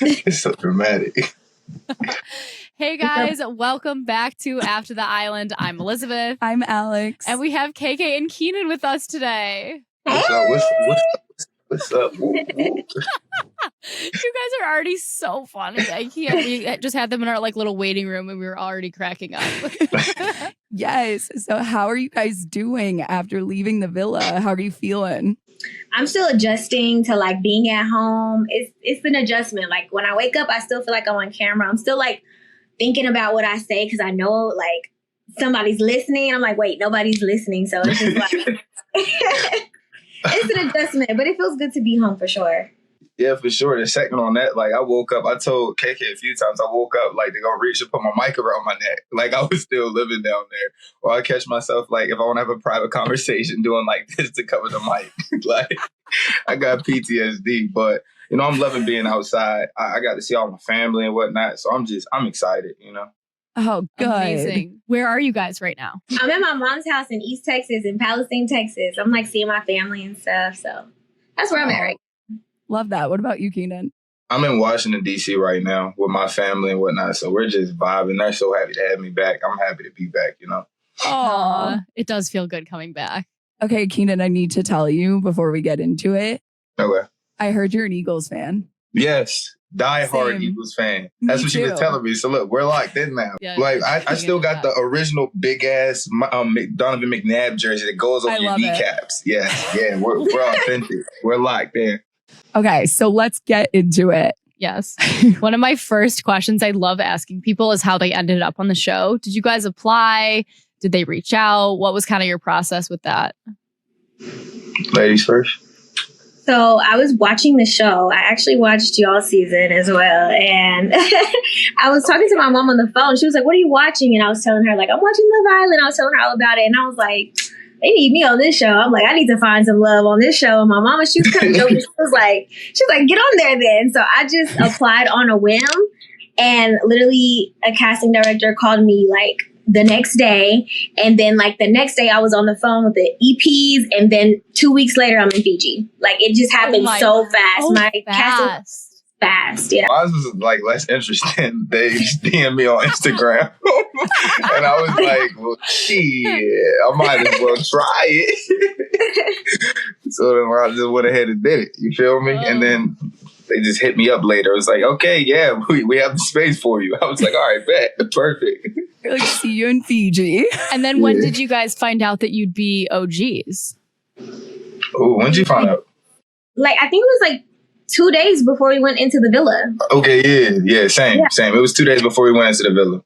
It's so dramatic. Hey guys, welcome back to After the Island. I'm Elizabeth. I'm Alex. And we have KayKay and Keenan with us today. What's up? What's up? Woo, woo. You guys are already so funny. I can't. We just had them in our little waiting room and we were already cracking up. Yes. So how are you guys doing after leaving the villa? How are you feeling? I'm still adjusting to being at home. It's an adjustment. Like when I wake up, I still feel like I'm on camera. I'm still thinking about what I say because I know somebody's listening. I'm like, wait, nobody's listening. So it's just it's an adjustment, but it feels good to be home for sure. Yeah, for sure. The second on that, I woke up, I told KayKay a few times, I woke up to go reach and put my mic around my neck. I was still living down there. Or I catch myself, if I want to have a private conversation, doing this to cover the mic. I got PTSD, but, I'm loving being outside. I got to see all my family and whatnot. So I'm excited, Oh, good. Amazing. Where are you guys right now? I'm at my mom's house in East Texas, in Palestine, Texas. I'm seeing my family and stuff. So that's where I'm at right now. Love that. What about you, Keenan? I'm in Washington, D.C. right now with my family and whatnot. So we're just vibing. They're so happy to have me back. I'm happy to be back, Aw, it does feel good coming back. Okay, Keenan, I need to tell you before we get into it. Okay. I heard you're an Eagles fan. Yes. Die-hard Same. Eagles fan. That's Me what she was too. telling me. So look, we're locked in now. Yeah, I still got the original big-ass Donovan McNabb jersey that goes over your kneecaps. Yeah, we're authentic. We're locked in. Okay, so let's get into it. Yes. One of my first questions I love asking people is how they ended up on the show. Did you guys apply? Did they reach out? What was kind of your process with that? Ladies first. So I was watching the show. I actually watched y'all season as well. And I was talking to my mom on the phone. She was like, what are you watching? And I was telling her, I'm watching Love Island. I was telling her all about it. And I was like, they need me on this show. I'm like, I need to find some love on this show. And my mama, she was kind of joking. She was like, get on there then. So I just applied on a whim. And literally a casting director called me the next day. And then the next day I was on the phone with the EPs. And then 2 weeks later, I'm in Fiji. It just happened so fast. My casting fast. Yeah. Mine was less interesting. They just DM me on Instagram. And I was like, well, shit, I might as well try it. So then I just went ahead and did it. You feel me? And then they just hit me up later. It was like, okay, yeah, we have the space for you. I was like, all right, bet. Perfect. See you in Fiji. And then when did you guys find out that you'd be OGs? Oh, when did you find out? I think it was 2 days before we went into the villa. Okay, yeah, same. It was 2 days before we went into the villa.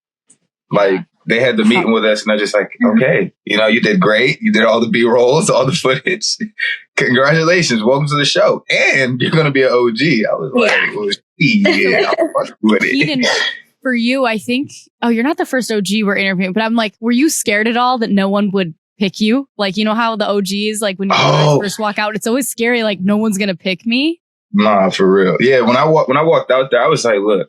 They had the meeting with us, and I just okay, you did great. You did all the B-rolls, all the footage. Congratulations, welcome to the show, and you're gonna be an OG. I was well, yeah, I'm fucking with it. Keenan, for you, I think. Oh, you're not the first OG we're interviewing, but I'm were you scared at all that no one would pick you? How the OGs, when you guys first walk out, it's always scary. No one's gonna pick me. Nah, for real. Yeah, when I walked out there, I was like, look.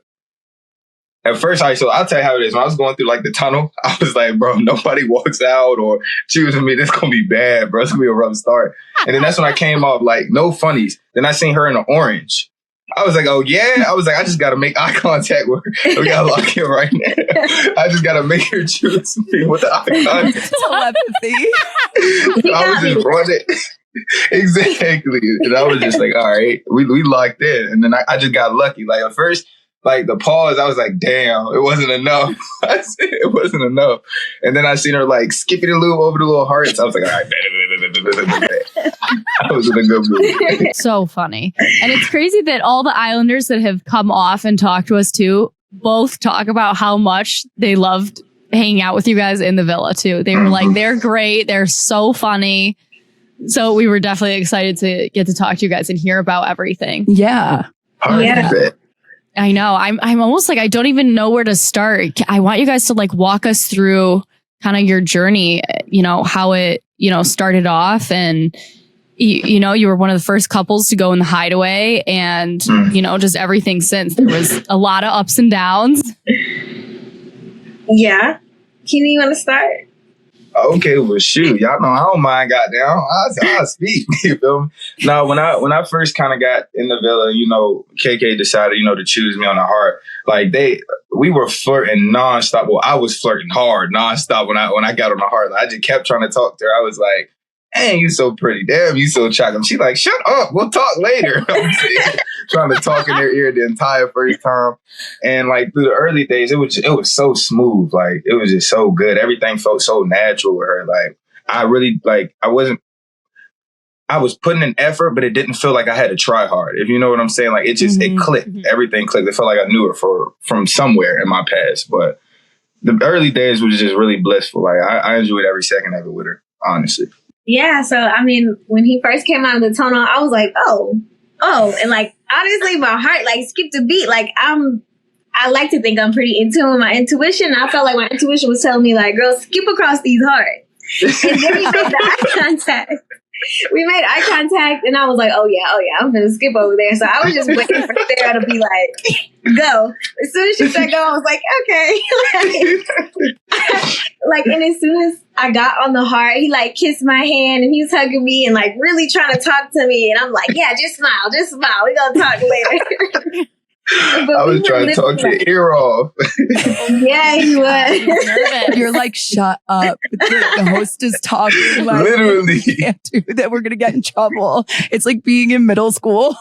At first, so I'll tell you how it is. When I was going through the tunnel, I was like, bro, nobody walks out or choosing me. This gonna be bad, bro. It's gonna be a rough start. And then that's when I came off no funnies. Then I seen her in the orange. I was like, oh yeah. I was like, I just gotta make eye contact with her. We gotta lock in right now. I just gotta make her choose me with the eye contact. Telepathy. I was just running. Exactly. And I was just like, all right, we locked in. And then I just got lucky. At first, the pause, I was like, damn, it wasn't enough. I said it wasn't enough. And then I seen her skipping the loop over the little hearts. I was like, all right, I was in a good mood. So funny. And it's crazy that all the Islanders that have come off and talked to us too, both talk about how much they loved hanging out with you guys in the villa too. They were they're great. They're so funny. So we were definitely excited to get to talk to you guys and hear about everything. Yeah. I know. I'm almost I don't even know where to start. I want you guys to walk us through kind of your journey, how it, started off and, you were one of the first couples to go in the Hideaway and, just everything since. There was a lot of ups and downs. Yeah. Keenan, you want to start? Okay, well, shoot, y'all know I don't mind. Goddamn, I'll speak. You feel me? No, when I first kind of got in the villa, KK decided, to choose me on the heart. Like we were flirting nonstop. Well, I was flirting hard nonstop when I got on the heart. I just kept trying to talk to her. I was like, "Dang, you so pretty. Damn, you so chocolate." She like, "Shut up. We'll talk later." I'm trying to talk in their ear the entire first time. And like through the early days, it was so smooth. Like it was just so good. Everything felt so natural with her. Like I really I was putting in effort, but it didn't feel like I had to try hard. If you know what I'm saying, like it clicked. Mm-hmm. Everything clicked. It felt like I knew her from somewhere in my past. But the early days was just really blissful. Like I enjoyed every second of it with her, honestly. Yeah. So I mean, when he first came out of the tunnel, I was like, oh, and like honestly, my heart like skipped a beat. Like I like to think I'm pretty in tune with my intuition. I felt like my intuition was telling me like, girl, skip across these hearts. And then we made the eye contact. We made eye contact, and I was like, oh yeah, I'm gonna skip over there. So I was just waiting for Sarah to be like, go. As soon as she said go, I was like, okay. And as soon as I got on the heart, he like kissed my hand and he was hugging me and like really trying to talk to me. And I'm like, yeah, just smile. We're gonna talk later. I was trying to talk your ear off. Yeah, he was. You're like, shut up. The host is talking. Like, literally. Can't do that. We're going to get in trouble. It's like being in middle school.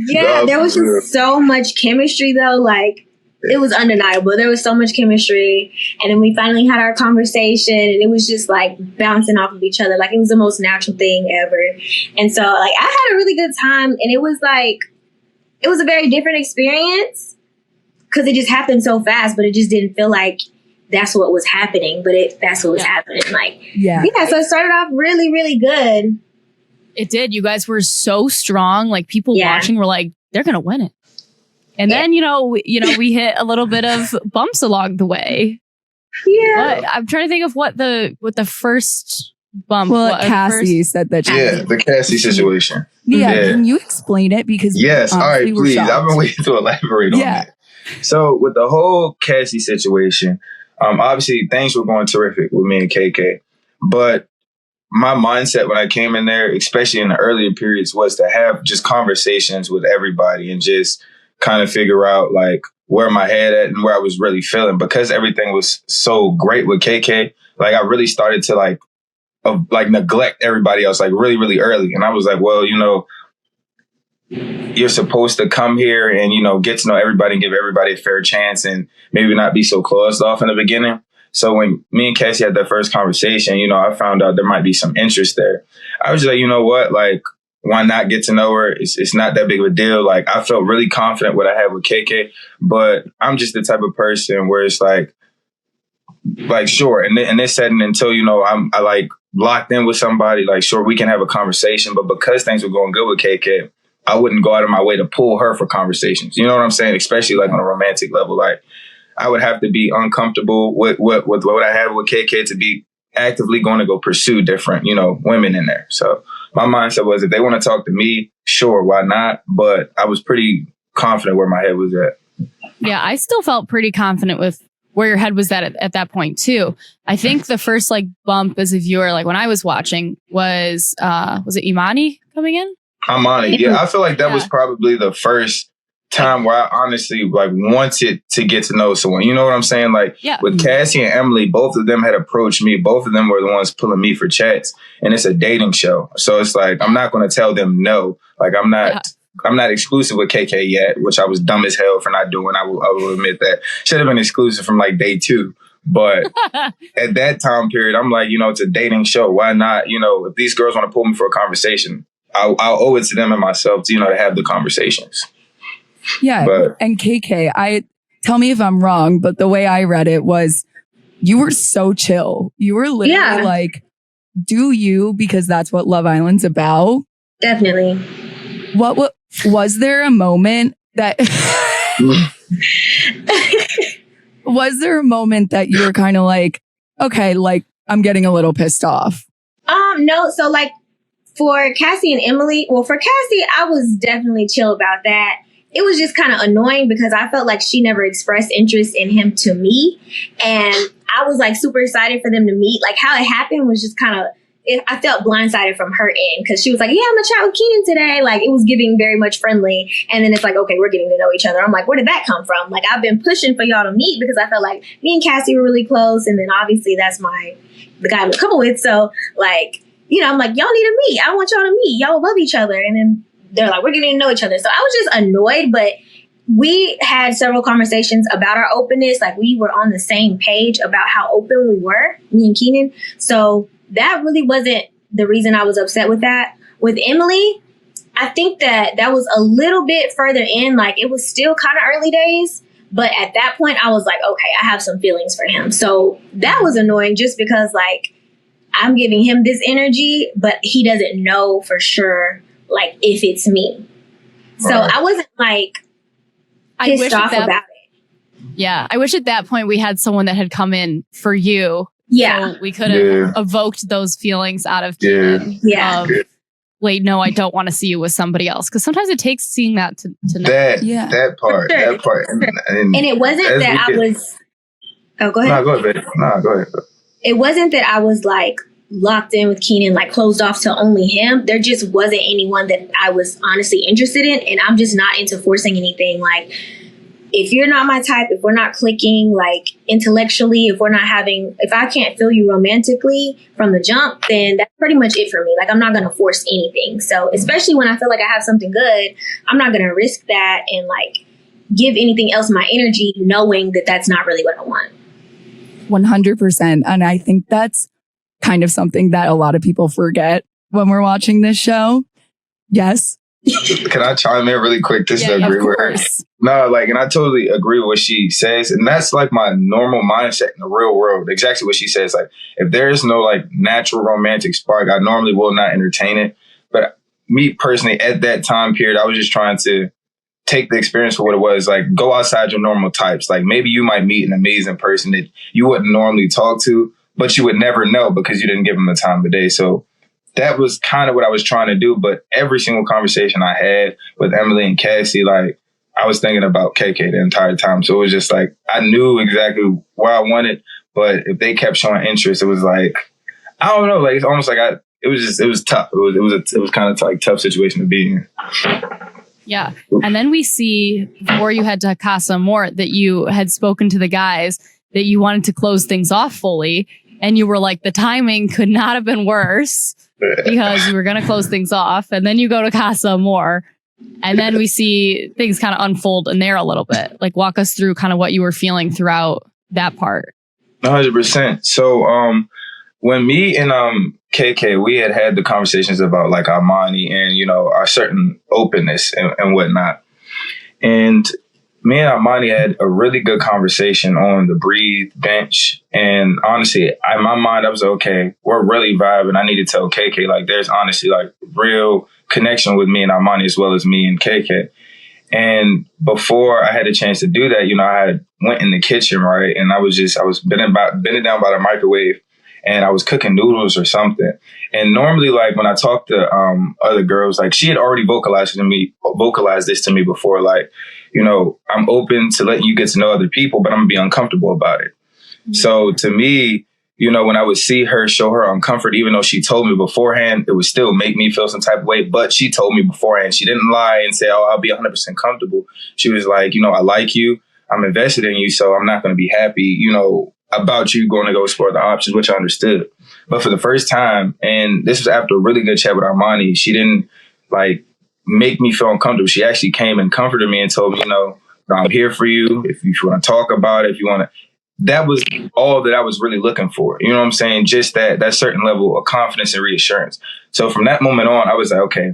Yeah, there was just so much chemistry though. Like, it was undeniable. There was so much chemistry. And then we finally had our conversation and it was just like bouncing off of each other. Like, it was the most natural thing ever. And so like, I had a really good time, and it was like, it was a very different experience because it just happened so fast, but it just didn't feel like that's what was happening, but that's what was happening. Like, yeah. So it started off really, really good. It did. You guys were so strong. Like people watching were like, they're going to win it. And then, we hit a little bit of bumps along the way. Yeah. But I'm trying to think of what the first bump. Well, Kassy said that. Yeah, the Kassy situation. Yeah, can you explain it? Because yes, all right, please. I've been waiting to elaborate on that. So with the whole Kassy situation, obviously things were going terrific with me and KK, but my mindset when I came in there, especially in the earlier periods, was to have just conversations with everybody and just kind of figure out like where my head at and where I was really feeling, because everything was so great with KK. Like I really started to like neglect everybody else like really, really early. And I was like, well, you're supposed to come here and, get to know everybody and give everybody a fair chance and maybe not be so closed off in the beginning. So when me and Kassy had that first conversation, I found out there might be some interest there. I was just like, you know what? Like, why not get to know her? It's not that big of a deal. Like, I felt really confident what I had with KK, but I'm just the type of person where it's like sure. In this setting, until, I like locked in with somebody, like, sure, we can have a conversation. But because things were going good with KK, I wouldn't go out of my way to pull her for conversations. You know what I'm saying? Especially like on a romantic level. Like, I would have to be uncomfortable with what I had with KK to be actively going to go pursue different, women in there. So my mindset was, if they want to talk to me, sure, why not? But I was pretty confident where my head was at. Yeah, I still felt pretty confident with where your head was at that point too. I think the first like bump as a viewer, like when I was watching, was it Imani coming in? Imani, yeah. I feel like that was probably the first time where I honestly like wanted to get to know someone. You know what I'm saying? Like with Kassy and Emily, both of them had approached me. Both of them were the ones pulling me for chats, and it's a dating show. So it's like, I'm not going to tell them no. Like I'm not exclusive with KK yet, which I was dumb as hell for not doing. I will admit that. Should have been exclusive from like day 2. But at that time period, I'm like, it's a dating show. Why not? If these girls want to pull me for a conversation, I'll owe it to them and myself to, to have the conversations. Yeah. And KK, tell me if I'm wrong, but the way I read it was you were so chill. You were literally like, do you, because that's what Love Island's about. Definitely. What was there a moment that was there a moment that you were kind of like, okay, like I'm getting a little pissed off? No. So like for Kassy and Emily, well, for Kassy, I was definitely chill about that. it was just kind of annoying because I felt like she never expressed interest in him to me. And I was like super excited for them to meet. Like how it happened was just kind of, I felt blindsided from her end because she was like, yeah, I'm gonna chat with Keenan today. Like it was giving very much friendly. And then it's like, okay, we're getting to know each other. I'm like, where did that come from? Like I've been pushing for y'all to meet because I felt like me and Kassy were really close. And then obviously that's the guy I'm a couple with. So like, you know, I'm like, y'all need to meet. I want y'all to meet. Y'all love each other. And then they're like, we're getting to know each other. So I was just annoyed, but we had several conversations about our openness. Like we were on the same page about how open we were, me and Keenan. So that really wasn't the reason I was upset with that. With Emily, I think that was a little bit further in. Like it was still kind of early days. But at that point, I was like, okay, I have some feelings for him. So that was annoying just because like I'm giving him this energy, but he doesn't know for sure, like if it's me. So I wasn't like pissed off about it. Yeah. I wish at that point we had someone that had come in for you. Yeah. So we could have evoked those feelings out of Keenan. Yeah. Wait, no, I don't want to see you with somebody else. Because sometimes it takes seeing that to know. That part. Sure. That part. And it wasn't that I was... Oh, go ahead. No, go ahead, baby. No, go ahead. It wasn't that I was like locked in with Keenan, like closed off to only him. There just wasn't anyone that I was honestly interested in. And I'm just not into forcing anything. Like, if you're not my type, if we're not clicking, like intellectually, if I can't feel you romantically from the jump, then that's pretty much it for me. Like, I'm not going to force anything. So especially when I feel like I have something good, I'm not going to risk that and like give anything else my energy, knowing that that's not really what I want. 100%. And I think that's kind of something that a lot of people forget when we're watching this show. Yes. Can I chime in really quick just to agree with her? No, like, and I totally agree with what she says. And that's like my normal mindset in the real world. Exactly what she says. Like, if there is no like natural romantic spark, I normally will not entertain it. But me personally, at that time period, I was just trying to take the experience for what it was. Like, go outside your normal types. Like, maybe you might meet an amazing person that you wouldn't normally talk to, but you would never know because you didn't give them the time of day. So that was kind of what I was trying to do. But every single conversation I had with Emily and Kassy, like, I was thinking about KayKay the entire time. So it was just like, I knew exactly what I wanted, but if they kept showing interest, it was like, I don't know, like, it's almost like it was tough. It was kind of like tough situation to be in. Yeah. And then we see, before you head to Casa more, that you had spoken to the guys that you wanted to close things off fully. And you were like, the timing could not have been worse because you were going to close things off. And then you go to Casa more. And then we see things kind of unfold in there a little bit. Like, walk us through kind of what you were feeling throughout that part. 100%. So when me and KayKay, we had the conversations about like Imani and, you know, our certain openness and whatnot. And me and Imani had a really good conversation on the breathe bench. And honestly, in my mind, I was okay. We're really vibing. I need to tell KayKay, like, there's honestly like real connection with me and Imani as well as me and KayKay. And before I had a chance to do that, you know, I had went in the kitchen, right? And I was bending down by the microwave and I was cooking noodles or something. And normally, like, when I talk to other girls, like, she had already vocalized this to me before, like, you know, I'm open to letting you get to know other people, but I'm gonna be uncomfortable about it. Mm-hmm. So to me, you know, when I would see her show her uncomfort, even though she told me beforehand, it would still make me feel some type of way. But she told me beforehand, she didn't lie and say, oh, I'll be 100% comfortable. She was like, you know, I like you. I'm invested in you. So I'm not going to be happy, you know, about you going to go explore the options, which I understood. But for the first time, and this was after a really good chat with Imani, she didn't like make me feel uncomfortable. She actually came and comforted me and told me, you know, I'm here for you. If you want to talk about it, if you want to. That was all that I was really looking for. You know what I'm saying? Just that certain level of confidence and reassurance. So from that moment on, I was like, okay,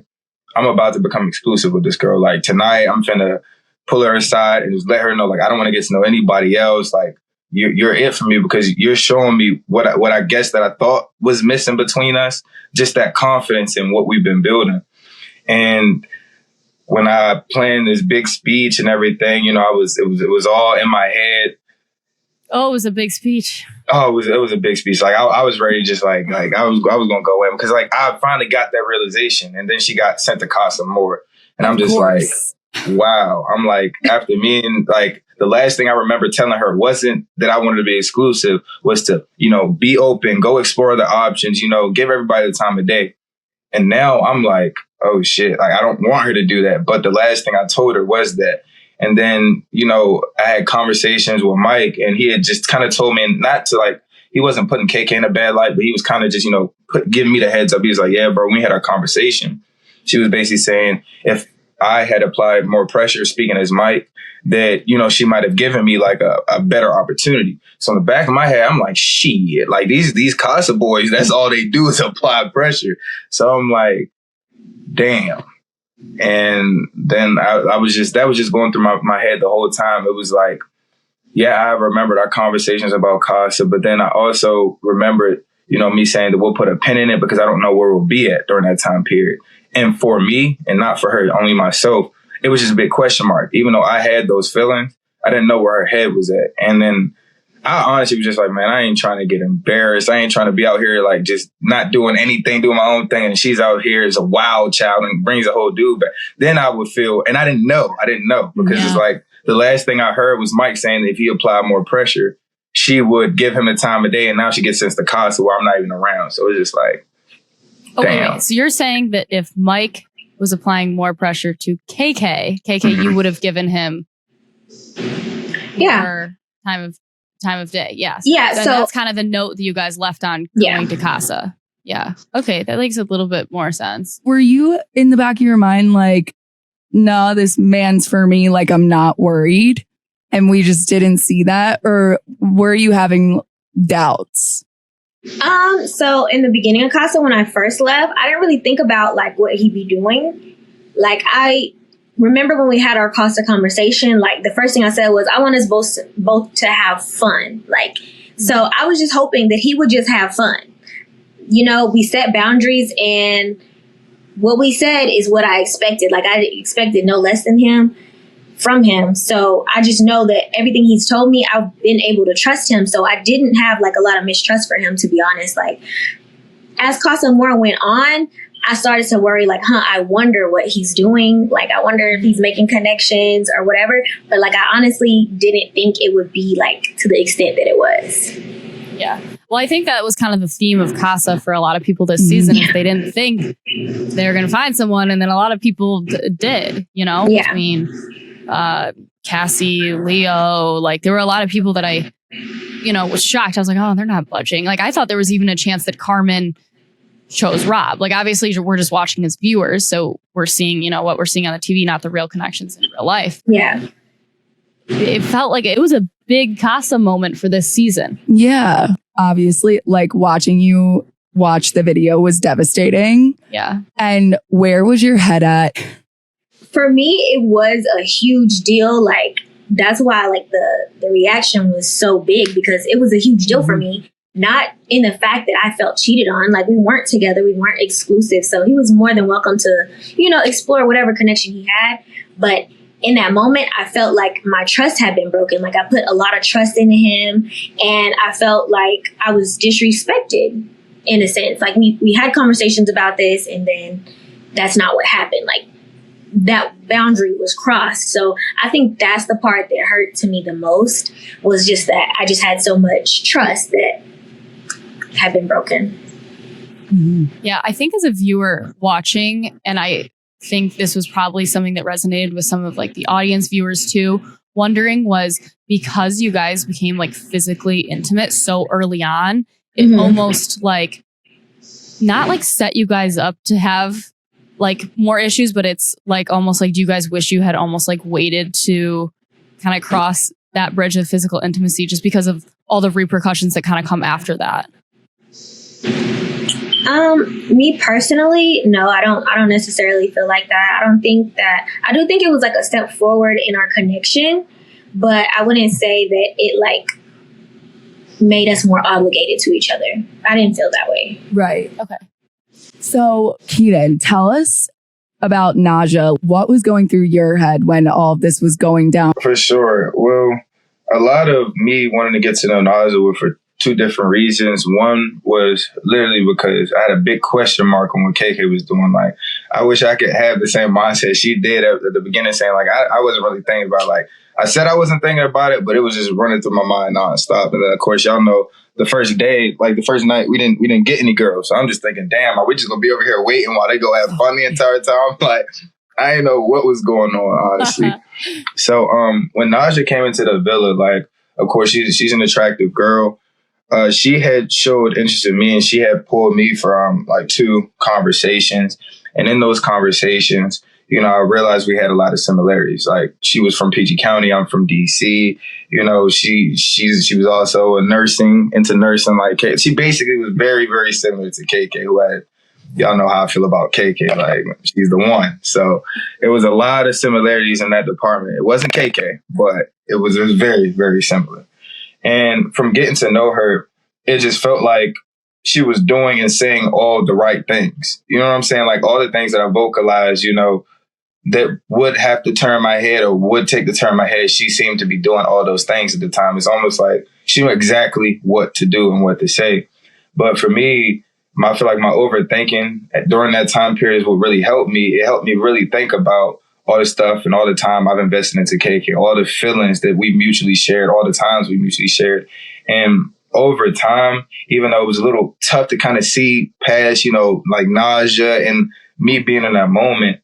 I'm about to become exclusive with this girl. Like, tonight, I'm finna pull her aside and just let her know, like, I don't want to get to know anybody else. Like, you're it for me because you're showing me what I guess that I thought was missing between us. Just that confidence in what we've been building. And when I planned this big speech and everything, you know, it was all in my head. Oh, it was a big speech. Oh, it was a big speech. Like, I was ready, just like I was gonna go in because like I finally got that realization, and then she got sent to Casa more, and I'm just like, wow. I'm like, after me and like, the last thing I remember telling her wasn't that I wanted to be exclusive, was to, you know, be open, go explore the options, you know, give everybody the time of day. And now I'm like, oh shit, like I don't want her to do that. But the last thing I told her was that. And then, you know, I had conversations with Mike, and he had just kind of told me not to, like, he wasn't putting KayKay in a bad light, but he was kind of just, you know, giving me the heads up. He was like, yeah, bro, when we had our conversation, she was basically saying if I had applied more pressure, speaking as Mike, that, you know, she might have given me like a better opportunity. So in the back of my head, I'm like, shit, like these Casa boys, that's all they do is apply pressure. So I'm like, damn. And then that was just going through my head the whole time. It was like, yeah, I remembered our conversations about Casa, but then I also remembered, you know, me saying that we'll put a pin in it because I don't know where we'll be at during that time period. And for me, and not for her, only myself, it was just a big question mark. Even though I had those feelings, I didn't know where her head was at. And then I honestly was just like, man, I ain't trying to get embarrassed. I ain't trying to be out here like just not doing anything, doing my own thing. And she's out here as a wild child and brings a whole dude back. Then I would feel, and I didn't know because it's like the last thing I heard was Mike saying that if he applied more pressure, she would give him the time of day. And now she gets sense to Casa where I'm not even around. So it's just like, damn. Okay, so you're saying that if Mike was applying more pressure to KayKay, you would have given him more time of day. Yes. Yeah. So that's kind of the note that you guys left on going to Casa. Yeah. Okay. That makes a little bit more sense. Were you in the back of your mind like, no, this man's for me, like I'm not worried, and we just didn't see that? Or were you having doubts? So in the beginning of Casa, when I first left, I didn't really think about like what he'd be doing. Like I remember when we had our Casa conversation, like the first thing I said was, I want us both to have fun. Like, so I was just hoping that he would just have fun. You know, we set boundaries, and what we said is what I expected. Like I expected no less from him. So I just know that everything he's told me, I've been able to trust him. So I didn't have like a lot of mistrust for him, to be honest. Like as Casa more went on, I started to worry like, I wonder what he's doing. Like, I wonder if he's making connections or whatever. But like, I honestly didn't think it would be like to the extent that it was. Yeah. Well, I think that was kind of the theme of Casa for a lot of people this season. Is they didn't think they were going to find someone. And then a lot of people did, you know, yeah. I mean, Kassy, Leo, like there were a lot of people that I, you know, was shocked. I was like, oh, they're not budging. Like I thought there was even a chance that Carmen chose Rob. Like obviously we're just watching as viewers. So we're seeing, you know, what we're seeing on the TV, not the real connections in real life. Yeah. It felt like it was a big Casa moment for this season. Yeah. Obviously, like watching you watch the video was devastating. Yeah. And where was your head at? For me, it was a huge deal. Like, that's why like the reaction was so big, because it was a huge deal for me. Not in the fact that I felt cheated on. Like we weren't together. We weren't exclusive. So he was more than welcome to, you know, explore whatever connection he had. But in that moment, I felt like my trust had been broken. Like I put a lot of trust into him, and I felt like I was disrespected in a sense. Like we had conversations about this, and then that's not what happened. Like that boundary was crossed. So I think that's the part that hurt to me the most, was just that I just had so much trust that had been broken. Yeah, I think as a viewer watching, and I think this was probably something that resonated with some of like the audience viewers too, wondering was because you guys became like physically intimate so early on, it almost like not like set you guys up to have like more issues, but it's like almost like, do you guys wish you had almost like waited to kind of cross that bridge of physical intimacy just because of all the repercussions that kind of come after that? Me personally, no, I don't necessarily feel like that. I do think it was like a step forward in our connection, but I wouldn't say that it like made us more obligated to each other. I didn't feel that way. Right. Okay. So Keenan, tell us about Najah. What was going through your head when all of this was going down? For sure. Well, a lot of me wanting to get to know Najah were for two different reasons. One was literally because I had a big question mark on what KayKay was doing. Like, I wish I could have the same mindset she did at the beginning, saying like, I wasn't really thinking about like, I said I wasn't thinking about it, but it was just running through my mind nonstop. And then of course, y'all know the first day, like the first night, we didn't get any girls. So I'm just thinking, damn, are we just gonna be over here waiting while they go have fun the entire time? Like, I didn't know what was going on, honestly. So when Najah came into the villa, like, of course, she's an attractive girl. She had showed interest in me, and she had pulled me for like 2 conversations. And in those conversations, you know, I realized we had a lot of similarities. Like, she was from PG County, I'm from DC. You know, she was also into nursing. Like, she basically was very, very similar to KayKay, who y'all know how I feel about KayKay. Like, she's the one. So it was a lot of similarities in that department. It wasn't KayKay, but it was very, very similar. And from getting to know her, it just felt like she was doing and saying all the right things. You know what I'm saying? Like, all the things that I vocalized, you know, that would have to turn my head or would take to turn my head. She seemed to be doing all those things at the time. It's almost like she knew exactly what to do and what to say. But for me, I feel like my overthinking during that time period is what really helped me. It helped me really think about all the stuff and all the time I've invested into KayKay, all the feelings that we mutually shared, all the times we mutually shared. And over time, even though it was a little tough to kind of see past, you know, like Najah and me being in that moment,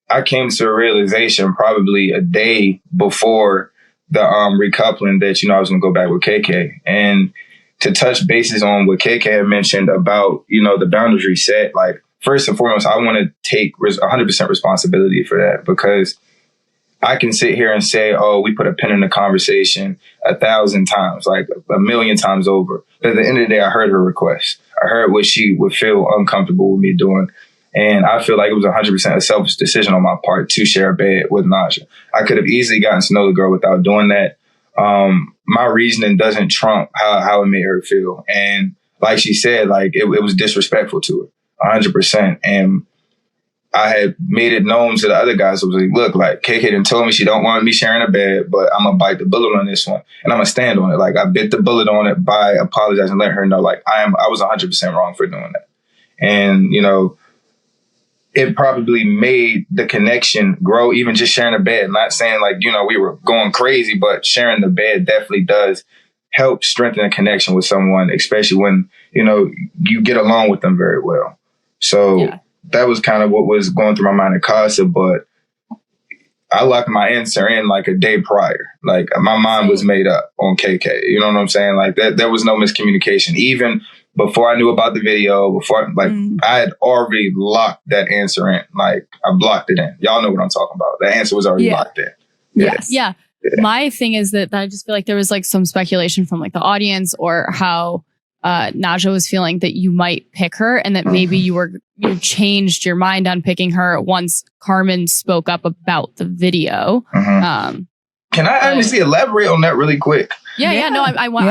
I came to a realization probably a day before the recoupling that, you know, I was going to go back with KayKay. And to touch bases on what KayKay had mentioned about, you know, the boundaries reset, like, first and foremost, I want to take 100% responsibility for that, because I can sit here and say, oh, we put a pin in the conversation 1,000 times, like 1,000,000 times over. But at the end of the day, I heard her request. I heard what she would feel uncomfortable with me doing. And I feel like it was 100% a selfish decision on my part to share a bed with Najah. I could have easily gotten to know the girl without doing that. My reasoning doesn't trump how it made her feel. And like she said, like it was disrespectful to her, 100%. And I had made it known to the other guys. I was like, look, like KayKay done told me she don't want me sharing a bed, but I'm going to bite the bullet on this one. And I'm going to stand on it. Like, I bit the bullet on it by apologizing and letting her know, like, I was 100% wrong for doing that. And, you know, it probably made the connection grow, even just sharing a bed. Not saying like, you know, we were going crazy, but sharing the bed definitely does help strengthen a connection with someone, especially when, you know, you get along with them very well. So that was kind of what was going through my mind at Casa, but I locked my answer in like a day prior. Like, my mind was made up on KayKay. You know what I'm saying? Like, there was no miscommunication. Even before I knew about the video, I had already locked that answer in. Like, I blocked it in. Y'all know what I'm talking about. The answer was already locked in. Yes. Yeah. My thing is that I just feel like there was like some speculation from like the audience or how Najah was feeling that you might pick her, and that maybe you changed your mind on picking her once Carmen spoke up about the video. Can I honestly elaborate on that really quick? No, I want.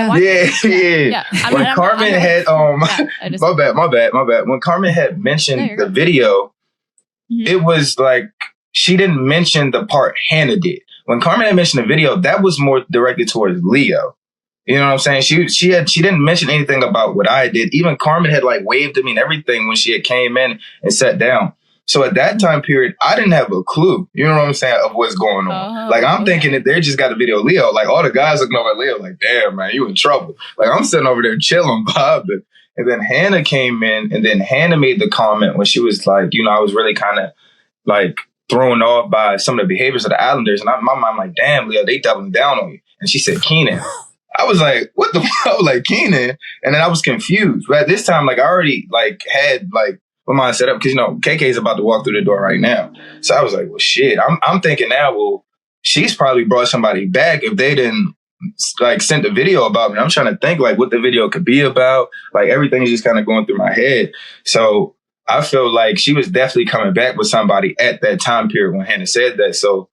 When Carmen had my bad. When Carmen had mentioned the video, it was like she didn't mention the part Hannah did. When Carmen had mentioned the video, that was more directed towards Leo. You know what I'm saying? She didn't mention anything about what I did. Even Carmen had like waved at me and everything when she had came in and sat down. So at that time period, I didn't have a clue, you know what I'm saying, of what's going on. Like, I'm thinking that they just got a video of Leo. Like, all the guys looking over at Leo like, damn, man, you in trouble. Like, I'm sitting over there chilling, bobbing. And then Hannah came in, and then Hannah made the comment when she was like, you know, I was really kind of like thrown off by some of the behaviors of the Islanders. And my mind like, damn, Leo, they doubling down on you. And she said, Keenan. I was like, what the fuck? Like, Keenan? And then I was confused. But at this time, like, I already like had like my mind set up, because, you know, KayKay is about to walk through the door right now. So I was like, well, shit. I'm thinking now, well, she's probably brought somebody back if they didn't like send a video about me. I'm trying to think like what the video could be about. Like, everything's just kind of going through my head. So I feel like she was definitely coming back with somebody at that time period when Hannah said that. So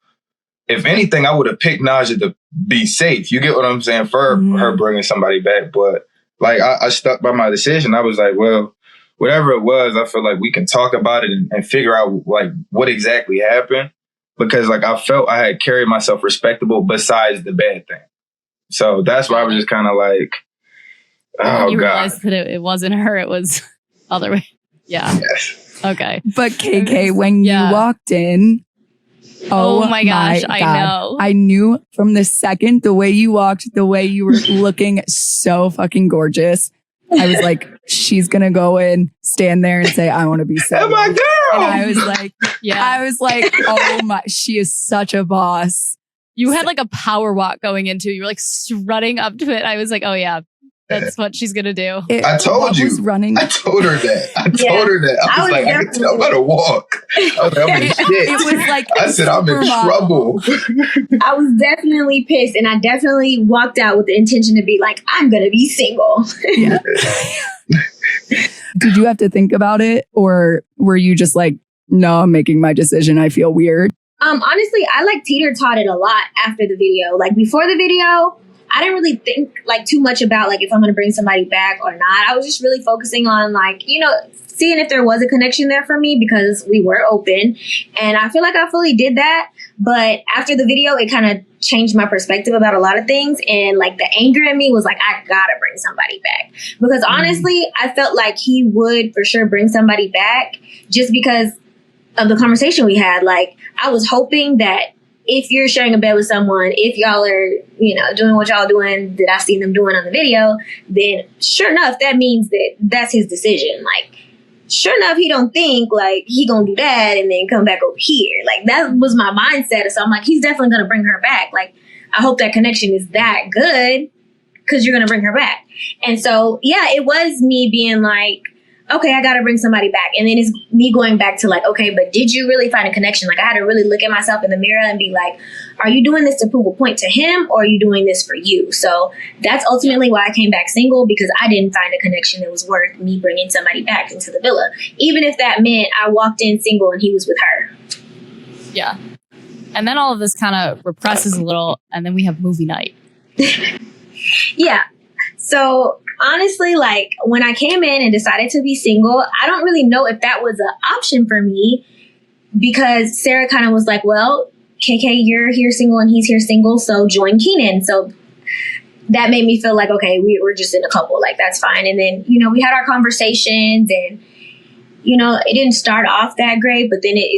if anything, I would have picked Najah to be safe. You get what I'm saying? For her bringing somebody back. But like, I stuck by my decision. I was like, well, whatever it was, I feel like we can talk about it and figure out like what exactly happened. Because like, I felt I had carried myself respectable besides the bad thing. So that's why I was just kind of like, oh, you God. realized that it wasn't her. It was other way. Yeah. Yes. Okay. But KayKay, when you walked in, oh my gosh, I know. I knew from the second, the way you walked, the way you were looking so fucking gorgeous. I was like, she's going to go in, stand there and say, I want to be single. Oh my girl. And I was like, oh my, she is such a boss. You had like a power walk going into it. You were like strutting up to it. I was like, oh yeah, that's what she's going to do. I told you. I told her that. I was like, I can tell by the walk. I was like, I'm in shit. It was like, I said, I'm in trouble. I was definitely pissed, and I definitely walked out with the intention to be like, I'm going to be single. Yeah. Did you have to think about it, or were you just like, no, I'm making my decision. I feel weird. Honestly, I like teeter-totted a lot after the video. Like before the video, I didn't really think like too much about like if I'm going to bring somebody back or not. I was just really focusing on like, you know, seeing if there was a connection there for me because we were open. And I feel like I fully did that. But after the video, it kind of changed my perspective about a lot of things. And like the anger in me was like, I gotta bring somebody back. Because honestly, I felt like he would for sure bring somebody back just because of the conversation we had. Like I was hoping that if you're sharing a bed with someone, if y'all are, you know, doing what y'all doing that I've seen them doing on the video, then sure enough, that means that that's his decision. Like, sure enough, he don't think like he gonna do that and then come back over here. Like that was my mindset. So I'm like, he's definitely gonna bring her back. Like, I hope that connection is that good because you're gonna bring her back. And so, yeah, it was me being like, okay, I got to bring somebody back. And then it's me going back to like, okay, but did you really find a connection? Like I had to really look at myself in the mirror and be like, are you doing this to prove a point to him or are you doing this for you? So that's ultimately why I came back single, because I didn't find a connection that was worth me bringing somebody back into the villa. Even if that meant I walked in single and he was with her. Yeah. And then all of this kind of represses a little and then we have movie night. Yeah. So honestly, like when I came in and decided to be single, I don't really know if that was an option for me because Sarah kind of was like, well, KayKay, you're here single and he's here single, so join Keenan. So that made me feel like, okay, we're just in a couple, like that's fine. And then, you know, we had our conversations and, you know, it didn't start off that great, but then I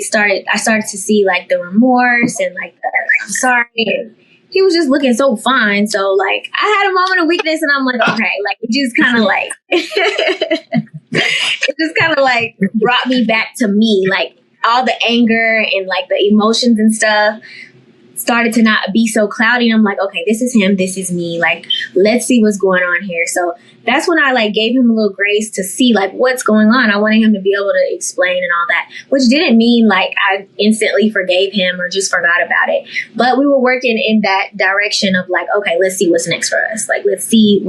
started to see like the remorse and like, I'm sorry. And he was just looking so fine. So like I had a moment of weakness and I'm like, okay, like it just kind of like, it just kind of like brought me back to me. Like all the anger and like the emotions and stuff started to not be so cloudy. And I'm like, okay, this is him. This is me. Like, let's see what's going on here. So that's when I like gave him a little grace to see like what's going on. I wanted him to be able to explain and all that, which didn't mean like I instantly forgave him or just forgot about it. But we were working in that direction of like, okay, let's see what's next for us. Like, let's see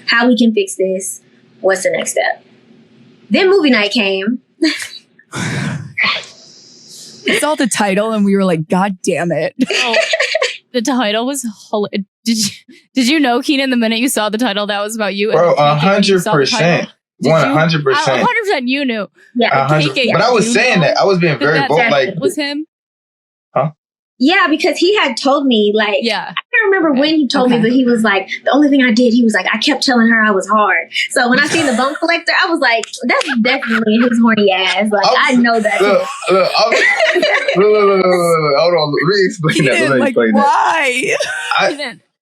how we can fix this. What's the next step? Then movie night came. We saw the title and we were like, God damn it. Oh, the title was Did you know, Keenan, the minute you saw the title that was about you? Bro, 100%. 100%. 100% you knew. Yeah. But I was saying that. I was being very bold. Like, was him? Huh? Yeah, because he had told me, like, yeah. I can't remember when he told me, but he was like, the only thing I did, he was like, I kept telling her I was hard. So when I seen the bone collector, I was like, that's definitely his horny ass. Like, I know that. Look, hold on. Let me explain that. Why?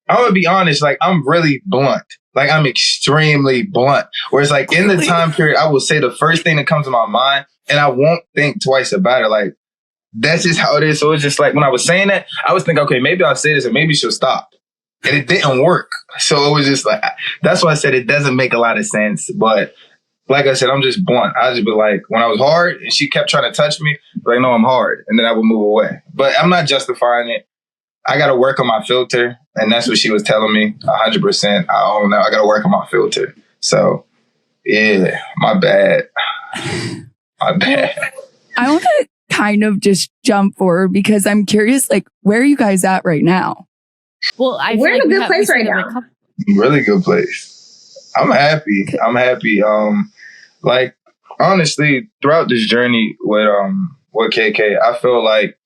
I'm going to be honest. Like, I'm really blunt. Like, I'm extremely blunt. Whereas, like, in the time period, I will say the first thing that comes to my mind, and I won't think twice about it. Like, that's just how it is. So it's just like when I was saying that, I was thinking, okay, maybe I'll say this and maybe she'll stop. And it didn't work. So it was just like, that's why I said it doesn't make a lot of sense. But like I said, I'm just blunt. I just be like, when I was hard and she kept trying to touch me, like, no, I'm hard. And then I would move away. But I'm not justifying it. I got to work on my filter. And that's what she was telling me. 100%. I don't know. I got to work on my filter. So yeah, my bad. My bad. I want to kind of just jump forward because I'm curious, like, where are you guys at right now? Well, we're in a good place right now. Really good place. I'm happy. Like, honestly, throughout this journey with KayKay, I feel like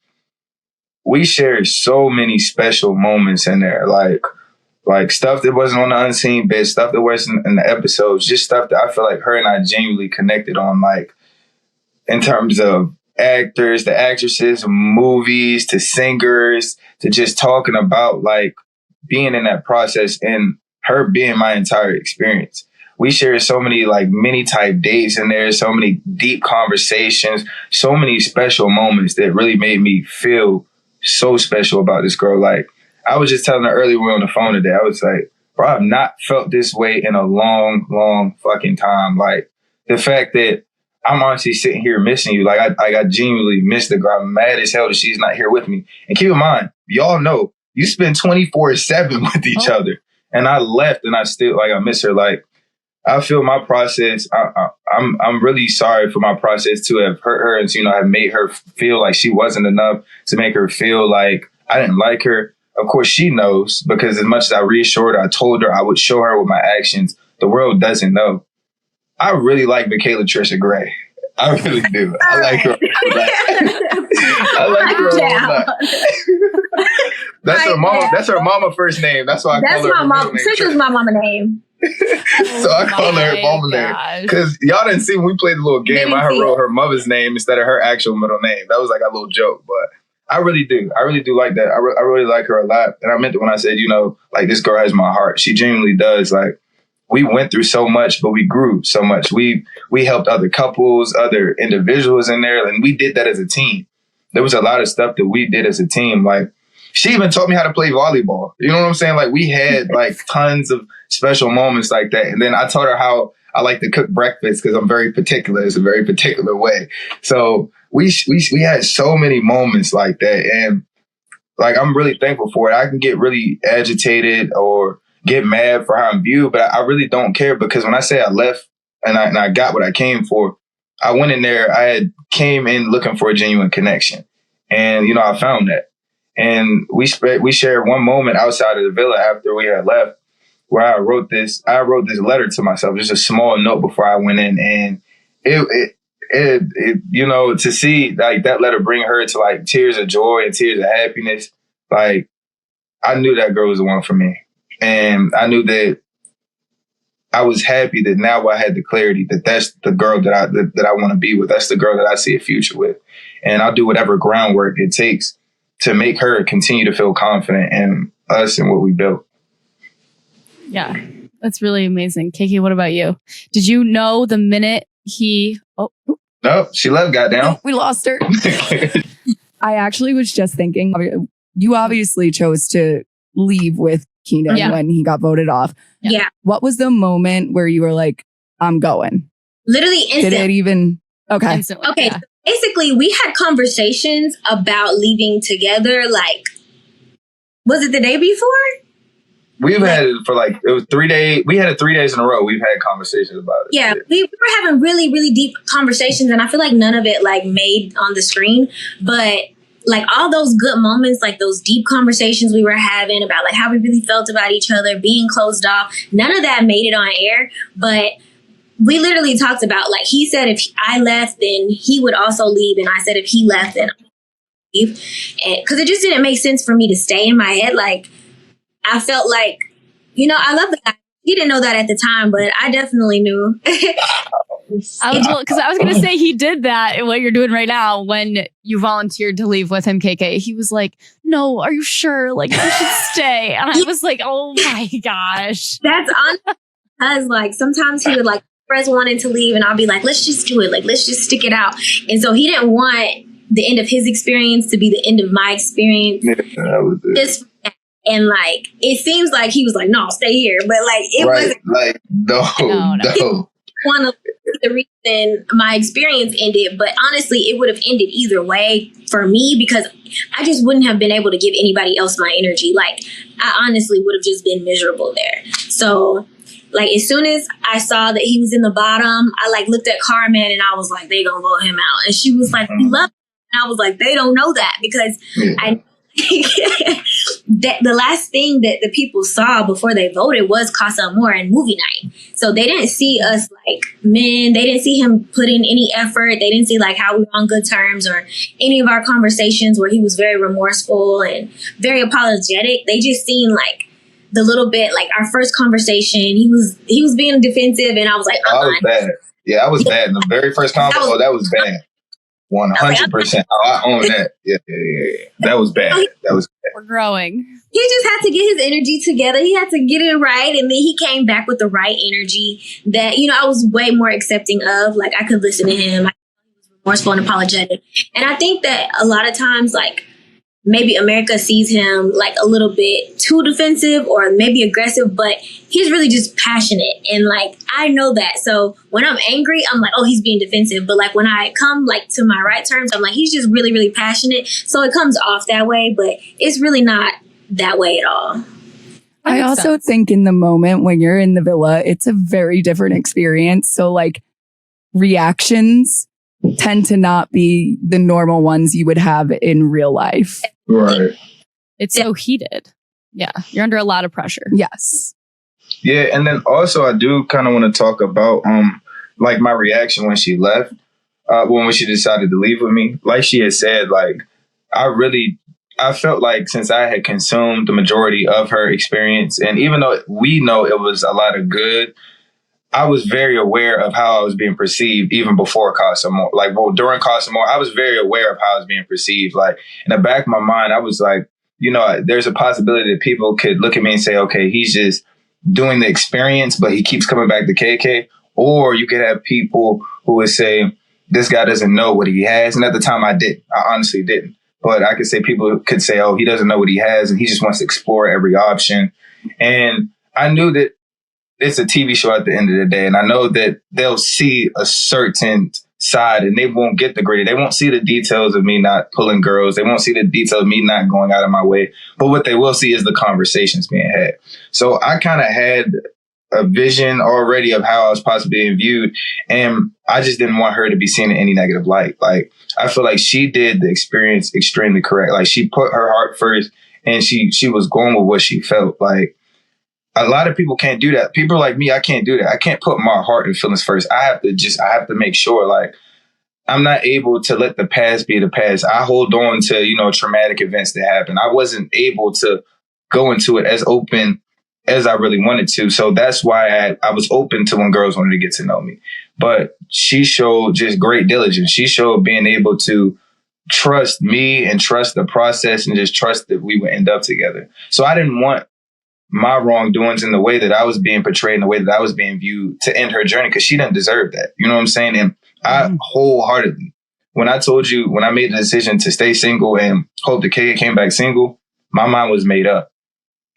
we shared so many special moments in there. Like stuff that wasn't on the unseen bit, stuff that wasn't in the episodes, just stuff that I feel like her and I genuinely connected on. Like, in terms of actors, the actresses, movies, to singers, to just talking about like being in that process and her being my entire experience. We shared so many like mini type dates in there, so many deep conversations, so many special moments that really made me feel so special about this girl. Like I was just telling her earlier when we were on the phone today, I was like, bro, I've not felt this way in a long, long fucking time. Like the fact that I'm honestly sitting here missing you. Like I genuinely miss the girl. I'm mad as hell that she's not here with me. And keep in mind, y'all know you spend 24/7 with each other. And I left and I still like I miss her. Like I feel my process. I'm really sorry for my process to have hurt her and to, have made her feel like she wasn't enough, to make her feel like I didn't like her. Of course, she knows, because as much as I reassured her, I told her I would show her with my actions. The world doesn't know. I really like Michaela Trisha Gray. I really do. I like her. I like her a lot. That's her mama. That's her mama first name. That's why I call her. That's my mom. Trisha's my mama name. So I call her mama name because y'all didn't see when we played the little game. I wrote her mother's name instead of her actual middle name. That was like a little joke, but I really do. I really do like that. I really like her a lot, and I meant it when I said, like this girl has my heart. She genuinely does. Like we went through so much, but we grew so much. We helped other couples, other individuals in there, and we did that as a team. There was a lot of stuff that we did as a team. Like she even taught me how to play volleyball. You know what I'm saying? Like we had like tons of special moments like that. And then I taught her how I like to cook breakfast because I'm very particular. It's a very particular way. So we had so many moments like that. And like, I'm really thankful for it. I can get really agitated or get mad for how I'm viewed, but I really don't care, because when I say I left and I got what I came for, I went in there, I came in looking for a genuine connection. And, I found that. And we shared one moment outside of the villa after we had left, where I wrote this letter to myself, just a small note before I went in. And it to see like that letter bring her to like tears of joy and tears of happiness, like I knew that girl was the one for me. And I knew that I was happy that now I had the clarity that that's the girl that I want to be with. That's the girl that I see a future with. And I'll do whatever groundwork it takes to make her continue to feel confident in us and what we built. Yeah, that's really amazing. KayKay, what about you? Did you know the minute he... No, she left, goddamn. We lost her. I actually was just thinking, you obviously chose to leave with Keenan when he got voted off. Yeah. What was the moment where you were like, I'm going? Literally instant. Did it even... Okay. Instantly, okay. Yeah. Basically, we had conversations about leaving together. Like, was it the day before? We've had it for like, it was 3 days. We had it 3 days in a row. We've had conversations about it. Yeah, we were having really, really deep conversations, and I feel like none of it like made on the screen. But like all those good moments, like those deep conversations we were having about like how we really felt about each other, being closed off, none of that made it on air. But we literally talked about, like, he said if I left, then he would also leave. And I said if he left, then I would leave. Because it just didn't make sense for me to stay in my head. Like, I felt like, I love the guy. He didn't know that at the time, but I definitely knew. Because I was going to say he did that, what you're doing right now, when you volunteered to leave with him, KayKay. He was like, no, are you sure? Like, you should stay. And I was like, oh my gosh. That's on, because like sometimes he would like, wanting to leave, and I'll be like, let's just do it. Like, let's just stick it out. And so he didn't want the end of his experience to be the end of my experience. Yeah, that was it. And like, it seems like he was like, no, stay here. But like, it wasn't like, no. One of the reason my experience ended, but honestly, it would have ended either way for me, because I just wouldn't have been able to give anybody else my energy. Like, I honestly would have just been miserable there. So like, as soon as I saw that he was in the bottom, I like looked at Carmen and I was like, they gonna vote him out. And she was like, we love him. And I was like, they don't know that, because the last thing that the people saw before they voted was Casa and movie night. So they didn't see us like men. They didn't see him put in any effort. They didn't see like how we were on good terms or any of our conversations where he was very remorseful and very apologetic. They just seen like the little bit, like our first conversation, he was being defensive, and I was like, I was bad. Yeah, I was bad in the very first convo. That was bad. 100%. Oh, I own that. Yeah. That was bad. We're growing. He just had to get his energy together. He had to get it right. And then he came back with the right energy that, I was way more accepting of. Like, I could listen to him. He was remorseful and apologetic. And I think that a lot of times, like, maybe America sees him like a little bit too defensive or maybe aggressive, but he's really just passionate. And like, I know that. So when I'm angry, I'm like, oh, he's being defensive. But like when I come like to my right terms, I'm like, he's just really, really passionate. So it comes off that way, but it's really not that way at all. I also think in the moment when you're in the villa, it's a very different experience. So like reactions tend to not be the normal ones you would have in real life. Right. It's so heated. Yeah. You're under a lot of pressure. Yes. Yeah. And then also I do kind of want to talk about like my reaction when she left, when she decided to leave with me. Like she had said, like I felt like since I had consumed the majority of her experience, and even though we know it was a lot of good, I was very aware of how I was being perceived even before Casa More. Like, during Casa More, I was very aware of how I was being perceived. Like, in the back of my mind, I was like, there's a possibility that people could look at me and say, okay, he's just doing the experience, but he keeps coming back to KayKay. Or you could have people who would say, this guy doesn't know what he has. And at the time, I didn't. I honestly didn't. But I could say people could say, oh, he doesn't know what he has, and he just wants to explore every option. And I knew that it's a TV show at the end of the day. And I know that they'll see a certain side and they won't get the gritty. They won't see the details of me not pulling girls. They won't see the details of me not going out of my way. But what they will see is the conversations being had. So I kind of had a vision already of how I was possibly being viewed. And I just didn't want her to be seen in any negative light. Like, I feel like she did the experience extremely correct. Like, she put her heart first and she was going with what she felt. Like, a lot of people can't do that. People like me, I can't do that. I can't put my heart and feelings first. I have to make sure, like, I'm not able to let the past be the past. I hold on to, traumatic events that happen. I wasn't able to go into it as open as I really wanted to. So that's why I was open to when girls wanted to get to know me. But she showed just great diligence. She showed being able to trust me and trust the process and just trust that we would end up together. So I didn't want my wrongdoings in the way that I was being portrayed, in the way that I was being viewed, to end her journey, because she didn't deserve that. You know what I'm saying? And I wholeheartedly, when I made the decision to stay single and hope that KayKay came back single, my mind was made up.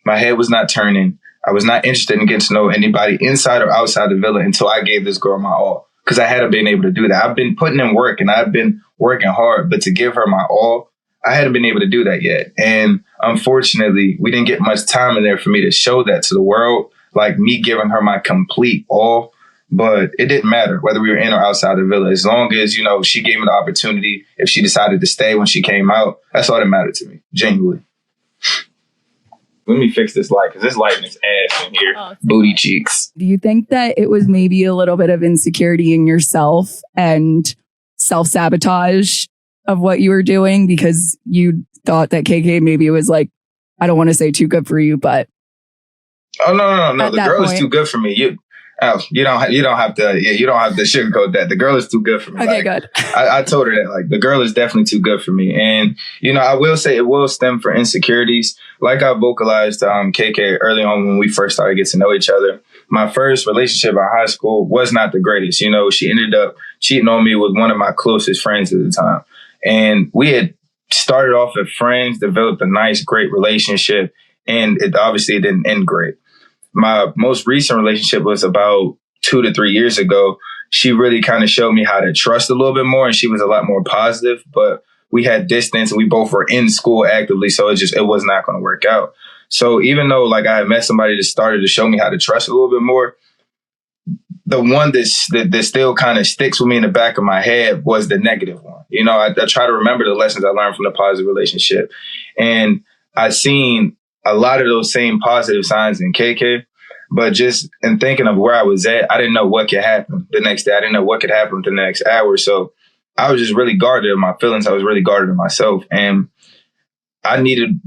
My head was not turning. I was not interested in getting to know anybody inside or outside the villa until I gave this girl my all, because I hadn't been able to do that. I've been putting in work and I've been working hard, but to give her my all, I hadn't been able to do that yet. And unfortunately, we didn't get much time in there for me to show that to the world, like me giving her my complete all. But it didn't matter whether we were in or outside the villa. As long as, she gave me the opportunity, if she decided to stay when she came out, that's all that mattered to me, genuinely. Let me fix this light, because this lighting is ass in here. Oh, booty cheeks. Do you think that it was maybe a little bit of insecurity in yourself and self-sabotage of what you were doing, because you thought that KayKay maybe was like, I don't want to say too good for you, but no. The girl is too good for me. You don't have to sugarcoat that. The girl is too good for me. Okay, good. I told her that, like, the girl is definitely too good for me. And, I will say it will stem from insecurities. Like I vocalized to KayKay early on when we first started getting to know each other. My first relationship in high school was not the greatest. She ended up cheating on me with one of my closest friends at the time. And we had started off as friends, developed a nice, great relationship, and it obviously didn't end great. My most recent relationship was about 2 to 3 years ago. She really kind of showed me how to trust a little bit more, and she was a lot more positive, but we had distance and we both were in school actively, so it was not going to work out. So even though, like, I had met somebody that started to show me how to trust a little bit more, the one that still kind of sticks with me in the back of my head was the negative one. I try to remember the lessons I learned from the positive relationship. And I seen a lot of those same positive signs in KayKay, but just in thinking of where I was at, I didn't know what could happen the next day. I didn't know what could happen the next hour. So I was just really guarded in my feelings. I was really guarded in myself. And I needed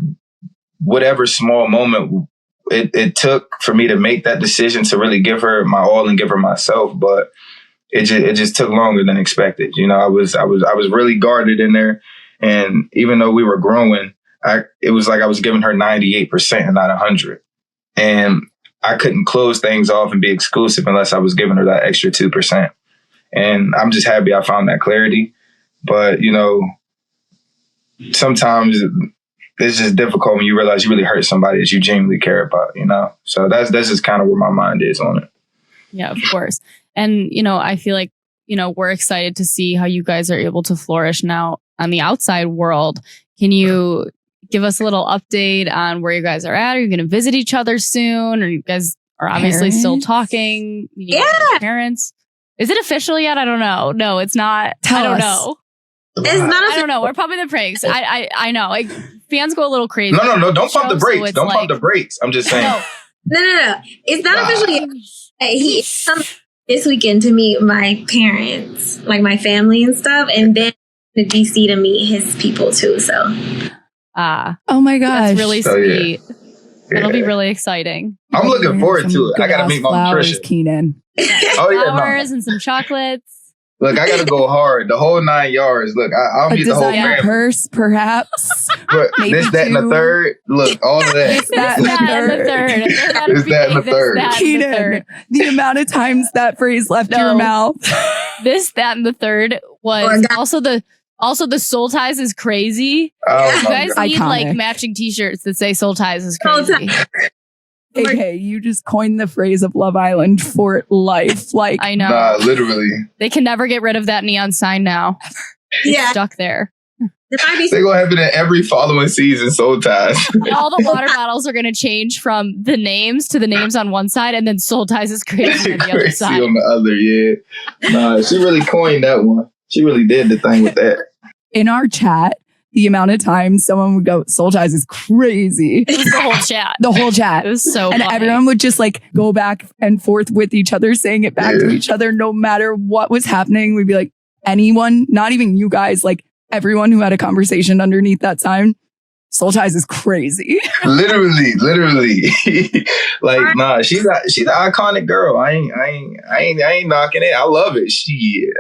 whatever small moment it took for me to make that decision to really give her my all and give her myself. But it just took longer than expected. You know, I was really guarded in there. And even though we were growing, it was like I was giving her 98% and not 100. And I couldn't close things off and be exclusive unless I was giving her that extra 2%. And I'm just happy I found that clarity. But, you know, sometimes it's just difficult when you realize you really hurt somebody that you genuinely care about, you know? So that's just kind of where my mind is on it. Yeah, of course. And, you know, I feel like, you know, we're excited to see how you guys are able to flourish now on the outside world. Can you give us a little update on where you guys are at? Are you going to visit each other soon? Or you guys are obviously still talking? Yeah. Parents. Is it official yet? I don't know. No, it's not. Tell I don't us. know. It's not. I don't know. We're pumping the brakes. I know. Like, fans go a little crazy. No. Don't pump the brakes. Don't pump the brakes. I'm just saying. No. It's not officially. He's coming this weekend to meet my parents, like my family and stuff, and then to DC to meet his people too. So. Oh my gosh. That's really sweet. Yeah. That'll be really exciting. I'm looking forward to it. I got to meet Mom Trisha. Keenan. Flowers and some chocolates. Look, I got to go hard. The whole 9 yards. Look, I'll meet the whole family. Purse, perhaps. But this, that, and the third. Look, all of that. This, that, and the third. This, that, and the third. Keenan, the amount of times that phrase left your mouth. This, that, and the third was also the soul ties is crazy. Oh, you guys need iconic. like matching t-shirts that say soul ties is crazy. Okay, you just coined the phrase of Love Island for life. Like, I know. Nah, literally. They can never get rid of that neon sign now. It's stuck there. There might be They're going to happen in every following season, Soul Ties. All the water bottles are going to change from the names to the names on one side, and then soul ties is crazy on the other side. on the other, yeah. Nah, she really coined that one. She really did the thing with that. in our chat, the amount of times someone would go, Soul Ties is crazy. It was the whole chat. The whole chat. It was so And funny. everyone would just like go back and forth with each other, saying it back to each other, no matter what was happening. We'd be like, anyone, not even you guys, like everyone who had a conversation underneath that sign, Soul Ties is crazy. literally. Like, nah, she's an iconic girl. I ain't knocking it. I love it.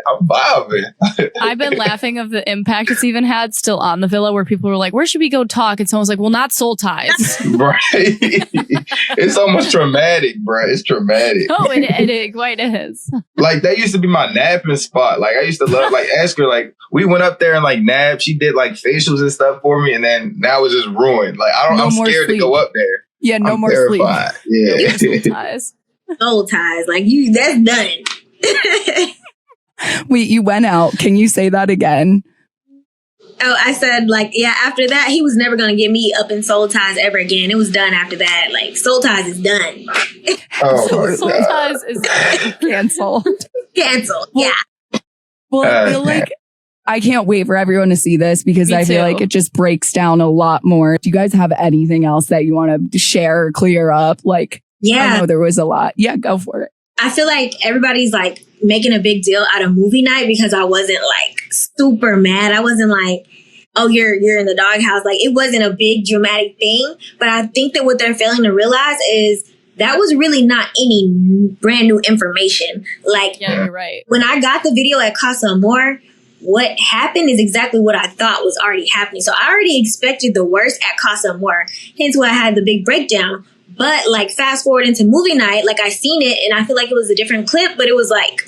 I'm vibing. I've been laughing of the impact it's even had still on the villa, where people were like, where should we go talk? And someone's like, well, not Soul Ties. Right. It's almost traumatic, bro. It's traumatic. Oh, it quite is. Like, that used to be my napping spot. Like, I used to love, like, ask her, like, we went up there and, like, napped. She did, like, facials and stuff for me. And then now it's just ruined. Like, I'm scared to go up there. Yeah, no I'm more terrified. sleep. Yeah. Soul Ties. Soul Ties. Like, that's done. Wait, you went out. Can you say that again? Oh, I said, like, yeah, after that, he was never going to get me up in Soul Ties ever again. It was done after that. Like, Soul Ties is done. Oh, Soul Ties is Canceled. Canceled. Yeah. Well, I feel like I can't wait for everyone to see this, because Me I feel too. like it just breaks down a lot more. Do you guys have anything else that you want to share or clear up? Like, Yeah. I know there was a lot. Yeah, go for it. I feel like everybody's like making a big deal out of movie night, because I wasn't like super mad. I wasn't like, oh, you're in the doghouse. Like, it wasn't a big dramatic thing. But I think that what they're failing to realize is that was really not any brand new information. Like, yeah, you're right. when I got the video at Casa Amor, what happened is exactly what I thought was already happening. So I already expected the worst at Casa Amor, hence why I had the big breakdown. But like, fast forward into movie night, like, I seen it and I feel like it was a different clip, but it was like,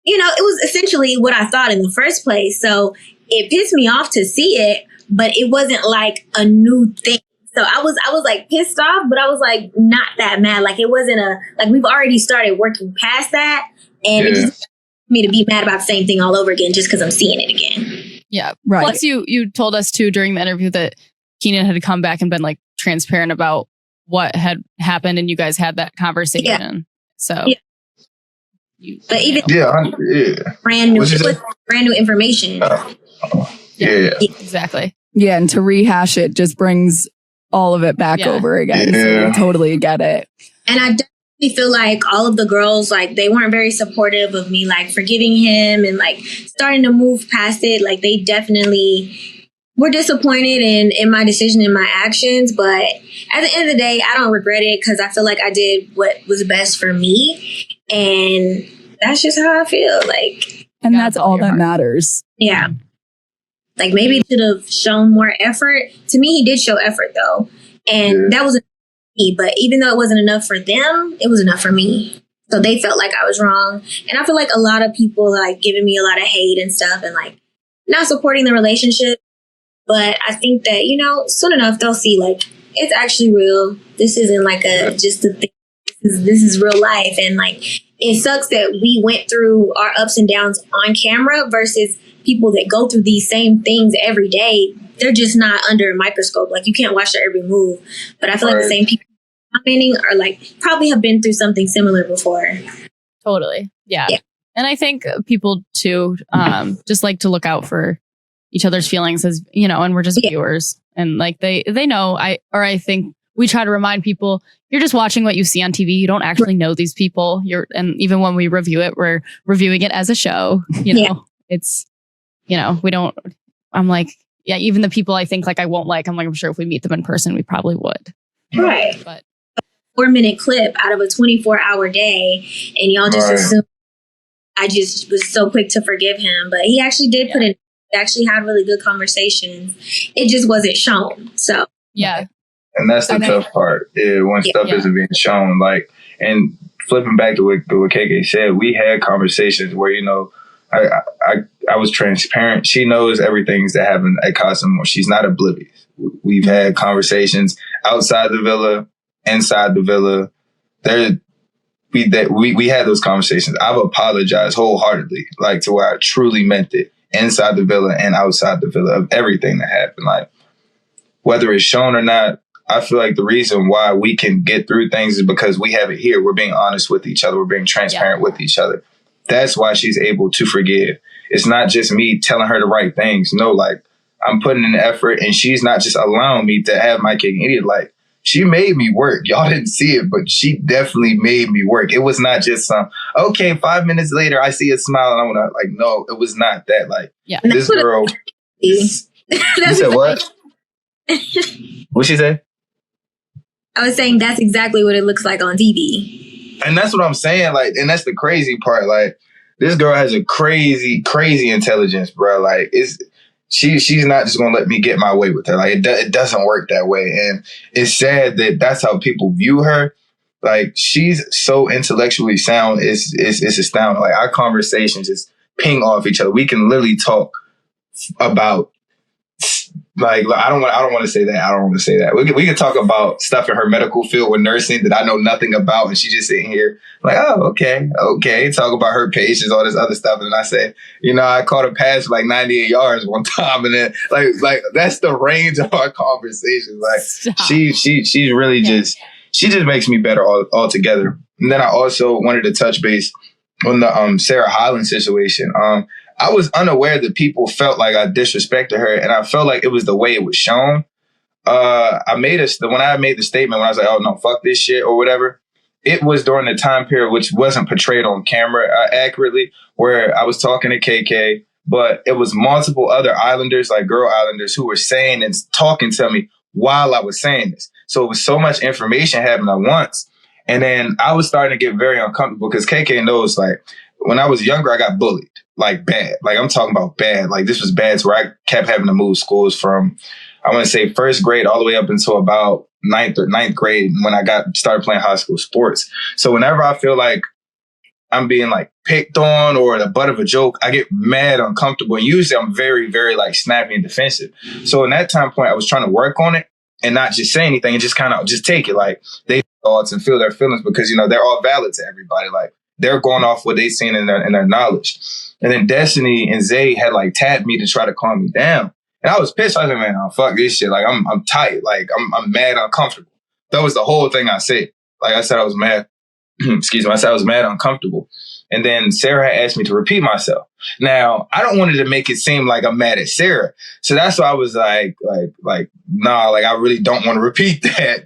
you know, it was essentially what I thought in the first place. So it pissed me off to see it, but it wasn't like a new thing. So I was like pissed off, but I was like not that mad. Like, it wasn't like, we've already started working past that, and it just me to be mad about the same thing all over again just because I'm seeing it again. Yeah. Right. Plus, you told us too during the interview that Keenan had come back and been like transparent about what had happened, and you guys had that conversation. Yeah. So, But even brand new information. Yeah, exactly. Yeah, and to rehash it just brings all of it back over again. So I totally get it. And I definitely feel like all of the girls, like, they weren't very supportive of me, like, forgiving him and like starting to move past it. Like, they definitely were disappointed in my decision and my actions. But at the end of the day, I don't regret it, because I feel like I did what was best for me. And that's just how I feel. Like, and that's all that matters. Yeah. Like, maybe he should have shown more effort. To me, he did show effort though. And that wasn't me, but even though it wasn't enough for them, it was enough for me. So they felt like I was wrong. And I feel like a lot of people like giving me a lot of hate and stuff and like not supporting the relationship. But I think that, you know, soon enough they'll see like it's actually real. This isn't like just a thing. This is real life. And like it sucks that we went through our ups and downs on camera versus people that go through these same things every day. They're just not under a microscope. Like you can't watch their every move. But I feel like the same people commenting are like probably have been through something similar before. Totally. Yeah. And I think people too just like to look out for each other's feelings as, you know, and we're just viewers and like they know I think we try to remind people you're just watching what you see on TV. You don't actually know these people. And even when we review it, we're reviewing it as a show, you know. It's, you know, I'm like, yeah, even the people I think like I won't like, I'm like, I'm sure if we meet them in person, we probably would. Right. But 4-minute clip out of a 24-hour day, and y'all just assume. I just was so quick to forgive him, but he actually did put in. Actually had really good conversations. It just wasn't shown. So and that's the tough part. When stuff isn't being shown. Like, and flipping back to what KayKay said, we had conversations where, you know, I was transparent. She knows everything that happened at Casa. She's not oblivious. We've had conversations outside the villa, inside the villa. We had those conversations. I've apologized wholeheartedly, like to where I truly meant it, inside the villa and outside the villa, of everything that happened. Like, whether it's shown or not, I feel like the reason why we can get through things is because we have it here. We're being honest with each other. We're being transparent with each other. That's why she's able to forgive. It's not just me telling her the right things. No, like, I'm putting in the effort, and she's not just allowing me to have my cake and eat it. Like, she made me work. Y'all didn't see it, but she definitely made me work. It was not just okay, 5 minutes later, I see a smile and I want to, like, no, it was not that. Like, this girl. You said what? What'd she say? I was saying that's exactly what it looks like on TV. And that's what I'm saying. Like, and that's the crazy part. Like, this girl has a crazy, crazy intelligence, bro. Like, she's not just gonna let me get my way with her. Like, it doesn't work that way. And it's sad that that's how people view her. Like, she's so intellectually sound. It's astounding. Like, our conversations just ping off each other. We can literally talk about, like, I don't want to say that. I don't want to say that. We can talk about stuff in her medical field with nursing that I know nothing about, and she just sitting here like, oh, okay. Talk about her patients, all this other stuff, and I say, you know, I caught a pass for like 98 yards one time, and then like that's the range of our conversations. Like, she's really she just makes me better altogether. And then I also wanted to touch base on the Sarah Hyland situation. I was unaware that people felt like I disrespected her, and I felt like it was the way it was shown. When I made the statement, when I was like, oh no, fuck this shit or whatever, it was during the time period which wasn't portrayed on camera accurately, where I was talking to KayKay, but it was multiple other islanders, like girl islanders, who were saying and talking to me while I was saying this. So it was so much information happening at once. And then I was starting to get very uncomfortable because KayKay knows, like, when I was younger, I got bullied. Like, bad. Like, I'm talking about bad. Like, this was bad to where I kept having to move schools from, I want to say, first grade all the way up until about ninth grade when I started playing high school sports. So whenever I feel like I'm being, like, picked on or the butt of a joke, I get mad, uncomfortable. And usually I'm very, very, like, snappy and defensive. So in that time point, I was trying to work on it and not just say anything and just kind of just take it. Like, they thoughts and feel their feelings because, you know, they're all valid to everybody. Like, they're going off what they've seen in their knowledge. And then Destiny and Zay had, like, tapped me to try to calm me down. And I was pissed. I was like, man, oh, fuck this shit. Like, I'm tight. Like, I'm mad, uncomfortable. That was the whole thing I said. Like, I said I was mad. Excuse me. I said I was mad, uncomfortable. And then Sarah had asked me to repeat myself. Now, I don't want it to make it seem like I'm mad at Sarah. So that's why I was like, nah, like, I really don't want to repeat that.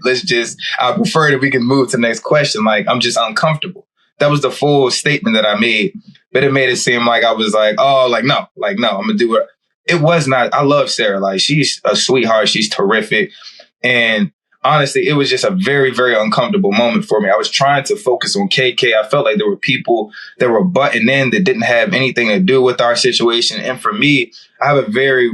I prefer that we can move to the next question. Like, I'm just uncomfortable. That was the full statement that I made. But it made it seem like I was like, oh, no, I'm going to do it. It was not. I love Sarah. Like, she's a sweetheart. She's terrific. And honestly, it was just a very, very uncomfortable moment for me. I was trying to focus on KayKay. I felt like there were people that were butting in that didn't have anything to do with our situation. And for me, I have a very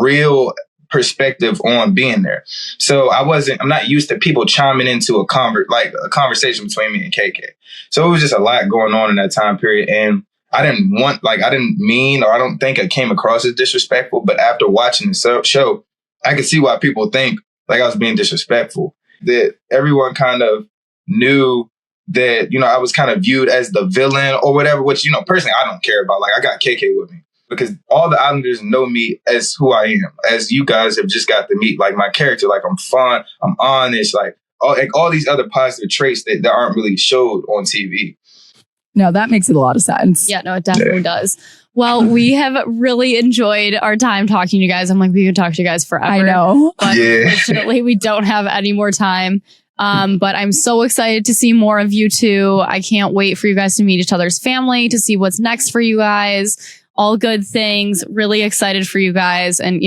real perspective on being there. So I'm not used to people chiming into a conversation between me and KayKay. So it was just a lot going on in that time period. And I didn't mean, or I don't think I came across as disrespectful, but after watching the show, I could see why people think like I was being disrespectful, that everyone kind of knew that, I was kind of viewed as the villain or whatever, which, personally, I don't care about. Like, I got KayKay with me because all the Islanders know me as who I am, as you guys have just got to meet, like my character. Like, I'm fun, I'm honest, like all these other positive traits that aren't really showed on TV. No, that makes a lot of sense. Yeah, no, it definitely does. Well, we have really enjoyed our time talking to you guys. I'm like, we could talk to you guys forever. I know. But unfortunately, we don't have any more time. But I'm so excited to see more of you two. I can't wait for you guys to meet each other's family, to see what's next for you guys. All good things. Really excited for you guys. And,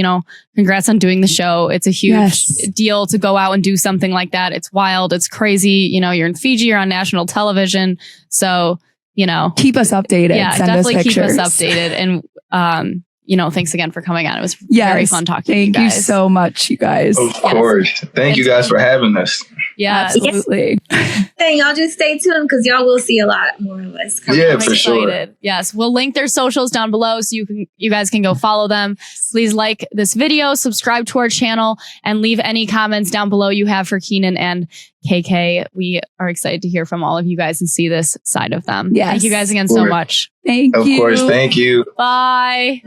congrats on doing the show. It's a huge deal to go out and do something like that. It's wild. It's crazy. You're in Fiji, you're on national television. So, keep us updated. Yeah, Send definitely us keep pictures. us updated. And, thanks again for coming on. It was very fun talking to you guys. Thank you so much, you guys. Of course. Thank you guys for having us. Yeah, absolutely. And y'all just stay tuned because y'all will see a lot more of us coming. Yeah, for sure. Yes, we'll link their socials down below so you guys can go follow them. Please like this video, subscribe to our channel, and leave any comments down below you have for Keenan and KayKay. We are excited to hear from all of you guys and see this side of them. Yes. Thank you guys again so much. Thank you. Of course, thank you. Bye.